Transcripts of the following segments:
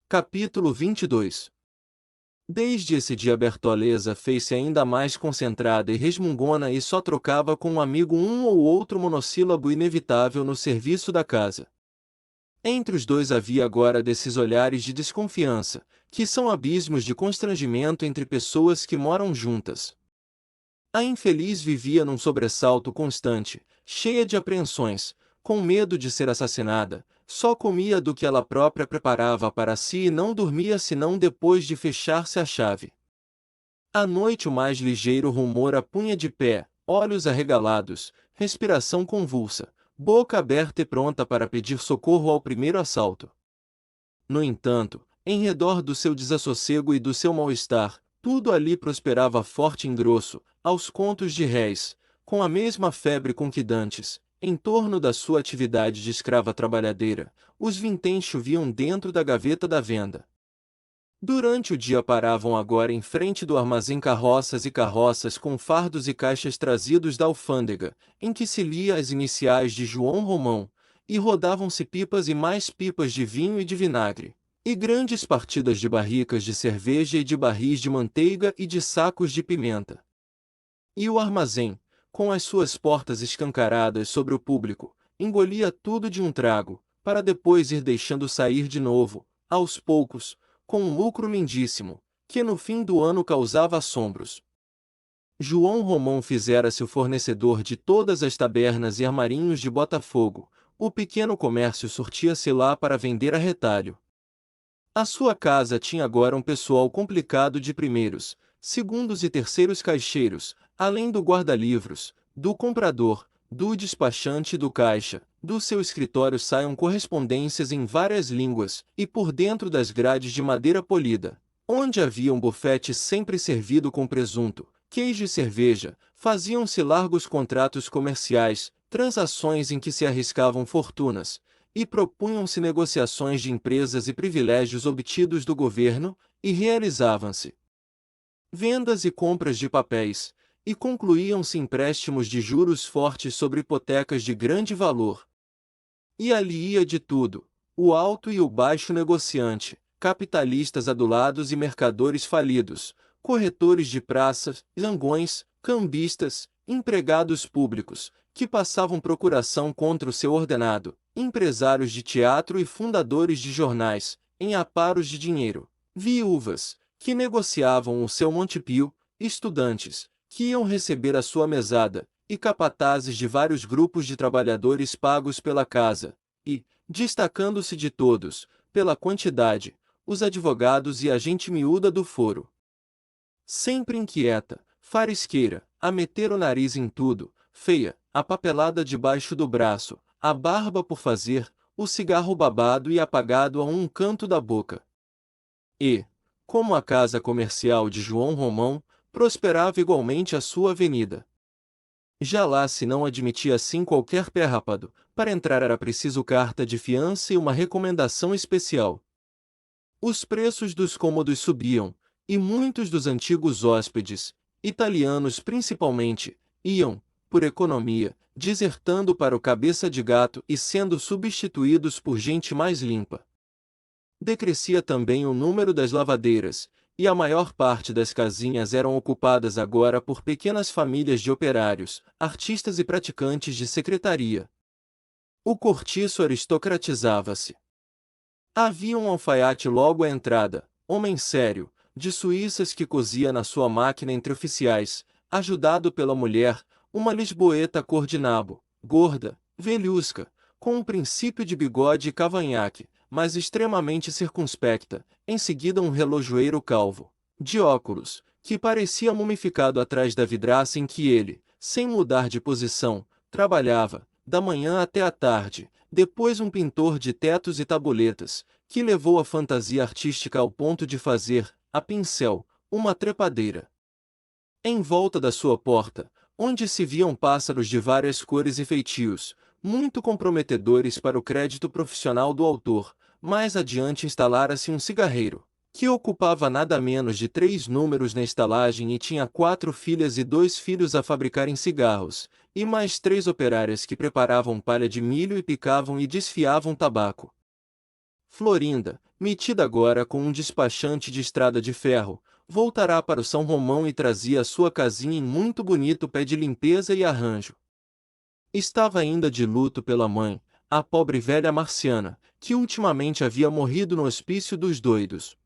Capítulo 22. Desde esse dia Bertoleza fez-se ainda mais concentrada e resmungona e só trocava com um amigo um ou outro monossílabo inevitável no serviço da casa. Entre os dois havia agora desses olhares de desconfiança, que são abismos de constrangimento entre pessoas que moram juntas. A infeliz vivia num sobressalto constante, cheia de apreensões, com medo de ser assassinada, só comia do que ela própria preparava para si e não dormia senão depois de fechar-se a chave. À noite o mais ligeiro rumor a punha de pé, olhos arregalados, respiração convulsa, boca aberta e pronta para pedir socorro ao primeiro assalto. No entanto, em redor do seu desassossego e do seu mal-estar, tudo ali prosperava forte e grosso, aos contos de réis, com a mesma febre com que dantes, em torno da sua atividade de escrava trabalhadeira, os vinténs choviam dentro da gaveta da venda. Durante o dia paravam agora em frente do armazém carroças e carroças com fardos e caixas trazidos da alfândega, em que se lia as iniciais de João Romão, e rodavam-se pipas e mais pipas de vinho e de vinagre, e grandes partidas de barricas de cerveja e de barris de manteiga e de sacos de pimenta. E o armazém, com as suas portas escancaradas sobre o público, engolia tudo de um trago, para depois ir deixando sair de novo, aos poucos, com um lucro lindíssimo, que no fim do ano causava assombros. João Romão fizera-se o fornecedor de todas as tabernas e armarinhos de Botafogo, o pequeno comércio sortia-se lá para vender a retalho. A sua casa tinha agora um pessoal complicado de primeiros, segundos e terceiros caixeiros, além do guarda-livros, do comprador, do despachante e do caixa. Do seu escritório saiam correspondências em várias línguas, e por dentro das grades de madeira polida, onde havia um bufete sempre servido com presunto, queijo e cerveja, faziam-se largos contratos comerciais, transações em que se arriscavam fortunas, e propunham-se negociações de empresas e privilégios obtidos do governo, e realizavam-se vendas e compras de papéis, e concluíam-se empréstimos de juros fortes sobre hipotecas de grande valor. E ali ia de tudo, o alto e o baixo negociante, capitalistas adulados e mercadores falidos, corretores de praças, zangões, cambistas, empregados públicos, que passavam procuração contra o seu ordenado, empresários de teatro e fundadores de jornais, em aparos de dinheiro, viúvas, que negociavam o seu montepio, estudantes, que iam receber a sua mesada, e capatazes de vários grupos de trabalhadores pagos pela casa, e, destacando-se de todos, pela quantidade, os advogados e a gente miúda do foro. Sempre inquieta, farisqueira, a meter o nariz em tudo, feia, a papelada debaixo do braço, a barba por fazer, o cigarro babado e apagado a um canto da boca. E, como a casa comercial de João Romão, prosperava igualmente a sua avenida. Já lá se não admitia assim qualquer pé rápado, para entrar era preciso carta de fiança e uma recomendação especial. Os preços dos cômodos subiam, e muitos dos antigos hóspedes, italianos principalmente, iam, por economia, desertando para o cabeça de gato e sendo substituídos por gente mais limpa. Decrescia também o número das lavadeiras, e a maior parte das casinhas eram ocupadas agora por pequenas famílias de operários, artistas e praticantes de secretaria. O cortiço aristocratizava-se. Havia um alfaiate logo à entrada, homem sério, de suíças que cosia na sua máquina entre oficiais, ajudado pela mulher, uma lisboeta cor de nabo, gorda, velhusca, com um princípio de bigode e cavanhaque, mas extremamente circunspecta, em seguida um relojoeiro calvo, de óculos, que parecia mumificado atrás da vidraça em que ele, sem mudar de posição, trabalhava, da manhã até à tarde, depois um pintor de tetos e tabuletas, que levou a fantasia artística ao ponto de fazer, a pincel, uma trepadeira. Em volta da sua porta, onde se viam pássaros de várias cores e feitios, muito comprometedores para o crédito profissional do autor, mais adiante instalara-se um cigarreiro, que ocupava nada menos de 3 números na estalagem e tinha 4 filhas e 2 filhos a fabricarem cigarros, e mais 3 operárias que preparavam palha de milho e picavam e desfiavam tabaco. Florinda, metida agora com um despachante de estrada de ferro, voltará para o São Romão e trazia a sua casinha em muito bonito pé de limpeza e arranjo. Estava ainda de luto pela mãe, a pobre velha Marciana, que ultimamente havia morrido no hospício dos doidos.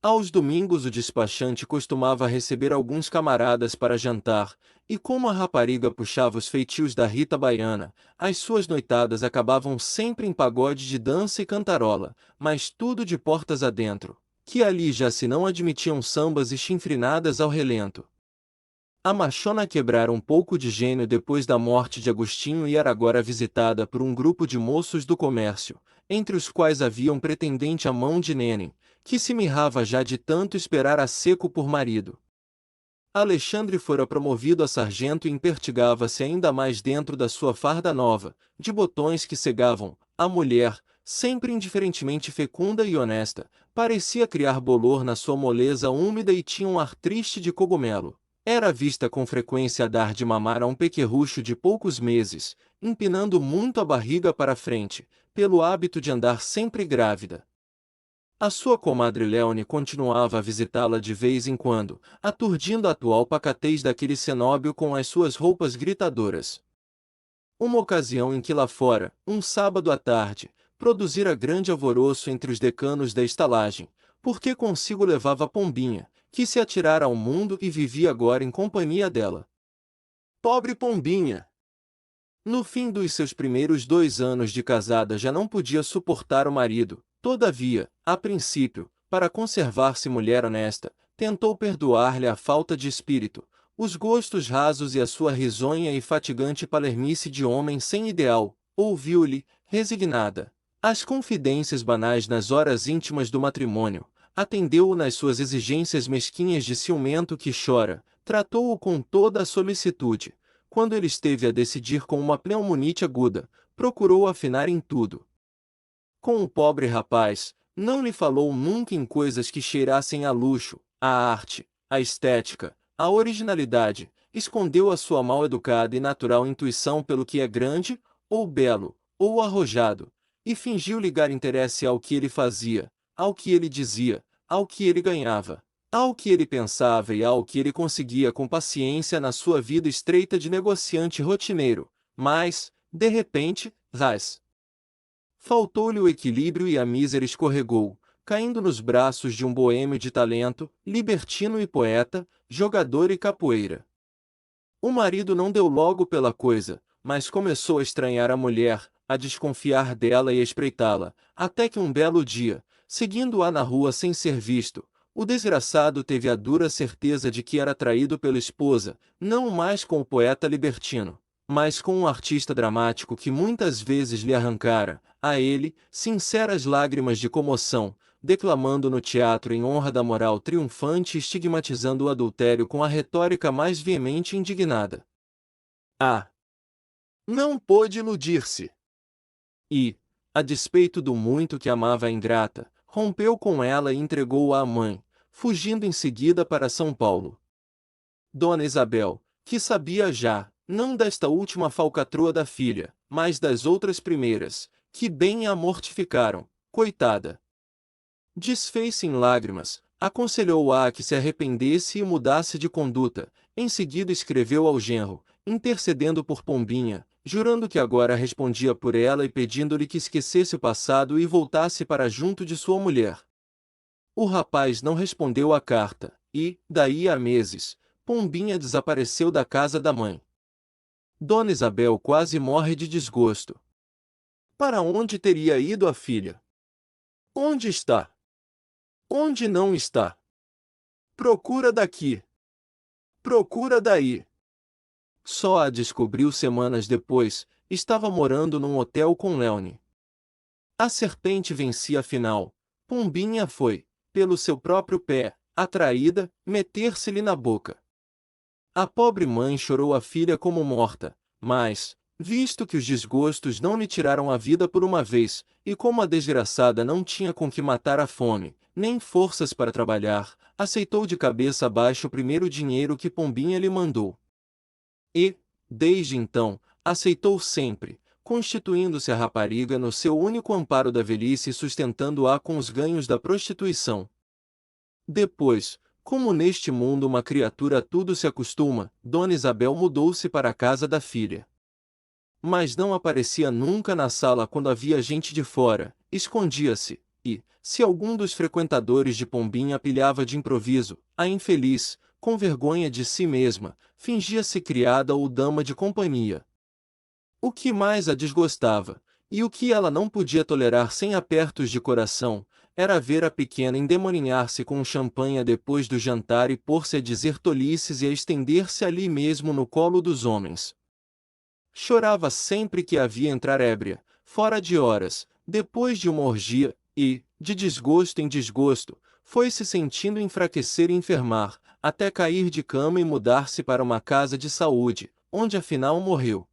Aos domingos o despachante costumava receber alguns camaradas para jantar, e como a rapariga puxava os feitios da Rita Baiana, as suas noitadas acabavam sempre em pagode de dança e cantarola, mas tudo de portas adentro, que ali já se não admitiam sambas e chinfrinadas ao relento. A machona quebrara um pouco de gênio depois da morte de Agostinho e era agora visitada por um grupo de moços do comércio, entre os quais havia um pretendente à mão de Nenen, que se mirrava já de tanto esperar a seco por marido. Alexandre fora promovido a sargento e impertigava-se ainda mais dentro da sua farda nova, de botões que cegavam. A mulher, sempre indiferentemente fecunda e honesta, parecia criar bolor na sua moleza úmida e tinha um ar triste de cogumelo. Era vista com frequência a dar de mamar a um pequerrucho de poucos meses, empinando muito a barriga para a frente, pelo hábito de andar sempre grávida. A sua comadre Léone continuava a visitá-la de vez em quando, aturdindo a atual pacatez daquele cenóbio com as suas roupas gritadoras. Uma ocasião em que lá fora, um sábado à tarde, produzira grande alvoroço entre os decanos da estalagem, porque consigo levava Pombinha, que se atirara ao mundo e vivia agora em companhia dela. Pobre Pombinha! No fim dos seus primeiros 2 anos de casada já não podia suportar o marido, todavia, a princípio, para conservar-se mulher honesta, tentou perdoar-lhe a falta de espírito, os gostos rasos e a sua risonha e fatigante palermice de homem sem ideal, ouviu-lhe, resignada, as confidências banais nas horas íntimas do matrimônio, atendeu-o nas suas exigências mesquinhas de ciumento que chora, tratou-o com toda a solicitude. Quando ele esteve a decidir com uma pneumonite aguda, procurou afinar em tudo. Com o pobre rapaz, não lhe falou nunca em coisas que cheirassem a luxo, a arte, a estética, a originalidade, escondeu a sua mal-educada e natural intuição pelo que é grande, ou belo, ou arrojado, e fingiu ligar interesse ao que ele fazia, ao que ele dizia, ao que ele ganhava, ao que ele pensava e ao que ele conseguia com paciência na sua vida estreita de negociante rotineiro, mas, de repente, faltou-lhe o equilíbrio e a mísera escorregou, caindo nos braços de um boêmio de talento, libertino e poeta, jogador e capoeira. O marido não deu logo pela coisa, mas começou a estranhar a mulher, a desconfiar dela e a espreitá-la, até que um belo dia, seguindo-a na rua sem ser visto, o desgraçado teve a dura certeza de que era traído pela esposa, não mais com o poeta libertino, mas com um artista dramático que muitas vezes lhe arrancara, a ele, sinceras lágrimas de comoção, declamando no teatro em honra da moral triunfante e estigmatizando o adultério com a retórica mais veemente e indignada. Ah! Não pôde iludir-se. E, a despeito do muito que amava a ingrata, rompeu com ela e entregou-a à mãe, fugindo em seguida para São Paulo. Dona Isabel, que sabia já, não desta última falcatrua da filha, mas das outras primeiras, que bem a mortificaram, coitada. Desfez-se em lágrimas, aconselhou-a a que se arrependesse e mudasse de conduta, em seguida escreveu ao genro, intercedendo por Pombinha, jurando que agora respondia por ela e pedindo-lhe que esquecesse o passado e voltasse para junto de sua mulher. O rapaz não respondeu à carta, e, daí a meses, Pombinha desapareceu da casa da mãe. Dona Isabel quase morre de desgosto. Para onde teria ido a filha? Onde está? Onde não está? Procura daqui. Procura daí. Só a descobriu semanas depois, estava morando num hotel com Léone. A serpente vencia afinal. Pombinha foi, pelo seu próprio pé, atraída, meter-se-lhe na boca. A pobre mãe chorou a filha como morta, mas, visto que os desgostos não lhe tiraram a vida por uma vez, e como a desgraçada não tinha com que matar a fome, nem forças para trabalhar, aceitou de cabeça abaixo o primeiro dinheiro que Pombinha lhe mandou. E, desde então, aceitou sempre, constituindo-se a rapariga no seu único amparo da velhice e sustentando-a com os ganhos da prostituição. Depois, como neste mundo uma criatura a tudo se acostuma, Dona Isabel mudou-se para a casa da filha. Mas não aparecia nunca na sala quando havia gente de fora, escondia-se, e, se algum dos frequentadores de Pombinha pilhava de improviso, a infeliz, com vergonha de si mesma, fingia-se criada ou dama de companhia. O que mais a desgostava, e o que ela não podia tolerar sem apertos de coração, era ver a pequena endemoninhar-se com champanhe depois do jantar e pôr-se a dizer tolices e a estender-se ali mesmo no colo dos homens. Chorava sempre que a via entrar ébria, fora de horas, depois de uma orgia, e, de desgosto em desgosto, foi-se sentindo enfraquecer e enfermar, até cair de cama e mudar-se para uma casa de saúde, onde afinal morreu.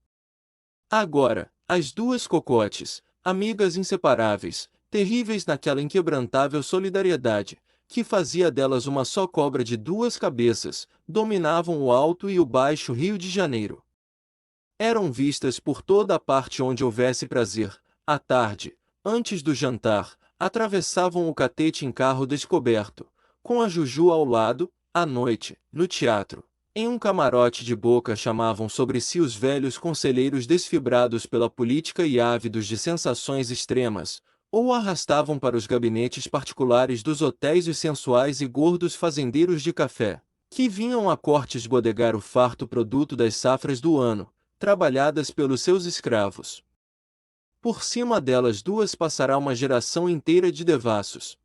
Agora, as duas cocotes, amigas inseparáveis, terríveis naquela inquebrantável solidariedade, que fazia delas uma só cobra de duas cabeças, dominavam o alto e o baixo Rio de Janeiro. Eram vistas por toda a parte onde houvesse prazer. À tarde, antes do jantar, atravessavam o catete em carro descoberto, com a Juju ao lado. À noite, no teatro, em um camarote de boca chamavam sobre si os velhos conselheiros desfibrados pela política e ávidos de sensações extremas, ou arrastavam para os gabinetes particulares dos hotéis os sensuais e gordos fazendeiros de café, que vinham à corte esbodegar o farto produto das safras do ano, trabalhadas pelos seus escravos. Por cima delas duas passará uma geração inteira de devassos.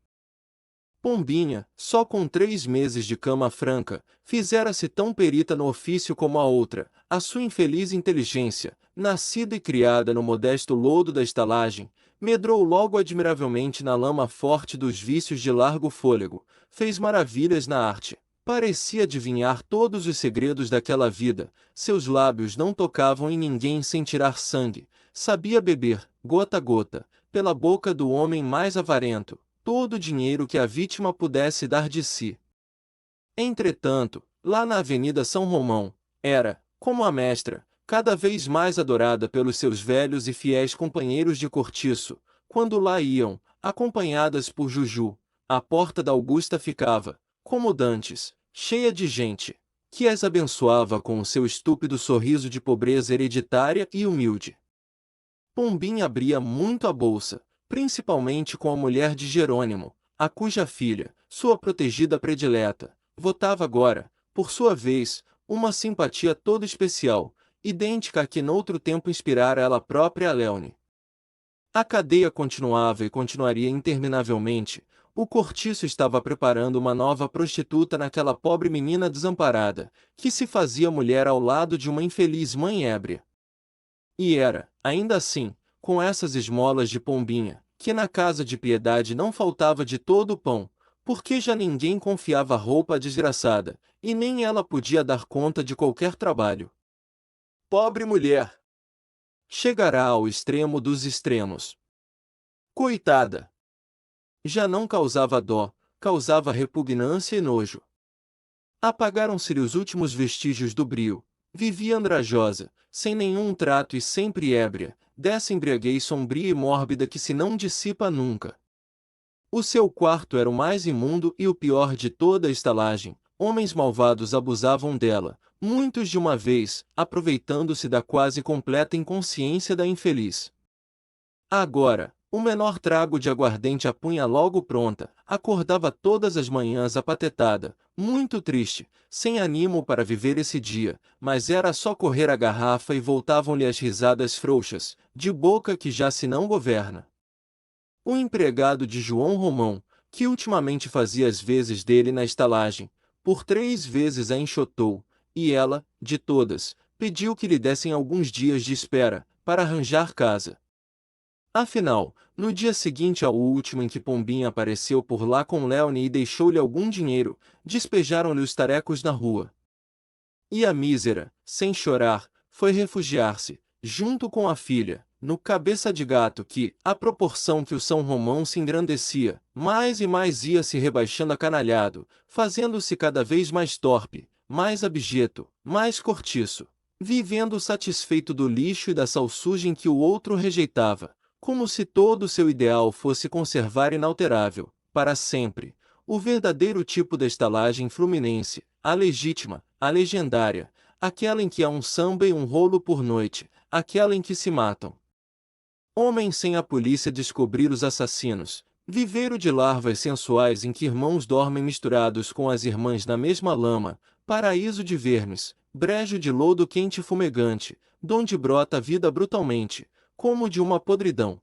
Pombinha, só com 3 meses de cama franca, fizera-se tão perita no ofício como a outra. A sua infeliz inteligência, nascida e criada no modesto lodo da estalagem, medrou logo admiravelmente na lama forte dos vícios de largo fôlego, fez maravilhas na arte. Parecia adivinhar todos os segredos daquela vida, seus lábios não tocavam em ninguém sem tirar sangue, sabia beber, gota a gota, pela boca do homem mais avarento, todo o dinheiro que a vítima pudesse dar de si. Entretanto, lá na Avenida São Romão, era, como a mestra, cada vez mais adorada pelos seus velhos e fiéis companheiros de cortiço. Quando lá iam, acompanhadas por Juju, a porta da Augusta ficava, como dantes, cheia de gente, que as abençoava com o seu estúpido sorriso de pobreza hereditária e humilde. Pombinha abria muito a bolsa, principalmente com a mulher de Jerônimo, a cuja filha, sua protegida predileta, votava agora, por sua vez, uma simpatia toda especial, idêntica à que noutro tempo inspirara ela própria a Leone. A cadeia continuava e continuaria interminavelmente. O cortiço estava preparando uma nova prostituta naquela pobre menina desamparada, que se fazia mulher ao lado de uma infeliz mãe ébria. E era, ainda assim, com essas esmolas de Pombinha, que na casa de Piedade não faltava de todo o pão, porque já ninguém confiava roupa à desgraçada, e nem ela podia dar conta de qualquer trabalho. Pobre mulher! Chegará ao extremo dos extremos. Coitada! Já não causava dó, causava repugnância e nojo. Apagaram-se-lhe os últimos vestígios do brio. Vivia andrajosa, sem nenhum trato e sempre ébria, dessa embriaguez sombria e mórbida que se não dissipa nunca. O seu quarto era o mais imundo e o pior de toda a estalagem. Homens malvados abusavam dela, muitos de uma vez, aproveitando-se da quase completa inconsciência da infeliz. Agora, o menor trago de aguardente a punha logo pronta, acordava todas as manhãs apatetada, muito triste, sem ânimo para viver esse dia, mas era só correr a garrafa e voltavam-lhe as risadas frouxas, de boca que já se não governa. O empregado de João Romão, que ultimamente fazia as vezes dele na estalagem, por 3 vezes a enxotou, e ela, de todas, pediu que lhe dessem alguns dias de espera, para arranjar casa. Afinal, no dia seguinte ao último em que Pombinha apareceu por lá com Leone e deixou-lhe algum dinheiro, despejaram-lhe os tarecos na rua. E a mísera, sem chorar, foi refugiar-se, junto com a filha, no cabeça de gato que, à proporção que o São Romão se engrandecia, mais e mais ia se rebaixando acanalhado, fazendo-se cada vez mais torpe, mais abjeto, mais cortiço. vivendo satisfeito do lixo e da salsugem que o outro rejeitava, como se todo seu ideal fosse conservar inalterável, para sempre, o verdadeiro tipo da estalagem fluminense, a legítima, a legendária, aquela em que há um samba e um rolo por noite, aquela em que se matam homens sem a polícia descobrir os assassinos, viveiro de larvas sensuais em que irmãos dormem misturados com as irmãs na mesma lama, paraíso de vermes, brejo de lodo quente e fumegante, donde brota a vida brutalmente, como de uma podridão,